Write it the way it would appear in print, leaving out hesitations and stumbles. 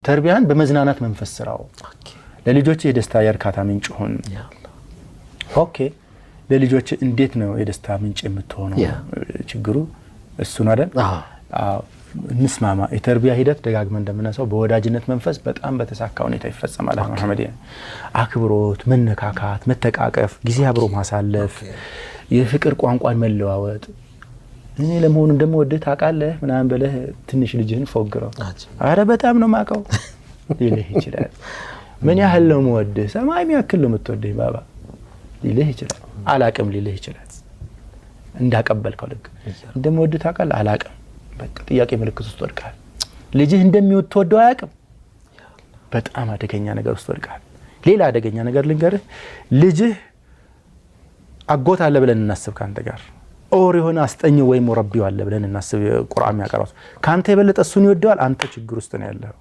ተርቢያን በመዝናናት መንፈስ ስራው ለልጆች የደስታ የርካታ ምንጭ ሆን ኦኬ ለልጆች እንዴት ነው የደስታ ምንጭ የምትሆነው ችግሩ እሱ ነው አይደል ንስማማ የተርቢያ ሂደት ደጋግመን እንደምናሰው በወዳጅነት መንፈስ በጣም በተሳካ ሁኔታ ይፈጸማል መሐመድ አክብሮት መነካካት መተቃቀፍ ጊዜ አብሮ ማሳለፍ የፍቅር ቋንቋን መለዋወጥ እኔ ለመሆኑ ደሞ ወደ ታቃለህ ምናምን በለህ ትንሽ ልጅህን ፎግረው አረ በጣም ነው ማቀው ይልህ ይችላል ምን ያህል ነው ወደ ሰማይ የሚያክል ነው የምትወደኝ ባባ ይልህ ይችላል አላቀም ሊልህ ይችላል እንዳቀበልከው ልክ ደሞ ወደ ታቃለህ አላቀም በቃ ጥያቄ ምልክት ውስጥ ወድቃል ልጅህ እንደሚወደው አያቀም በጣም አደገኛ ነገር ውስጥ ወድቃል ሌላ አደገኛ ነገር ልንገርህ ልጅህ አጎት አለ ብለን እናስብ ካንተ ጋር ኦር የሆነ አስጠኝ ወይ ሙረቢው አለ ብለን እናስብ ቁርአን ያቀራው ካንተ የበለጠ እሱን ይወደዋል አንተ ችግር ውስጥ ነው ያለው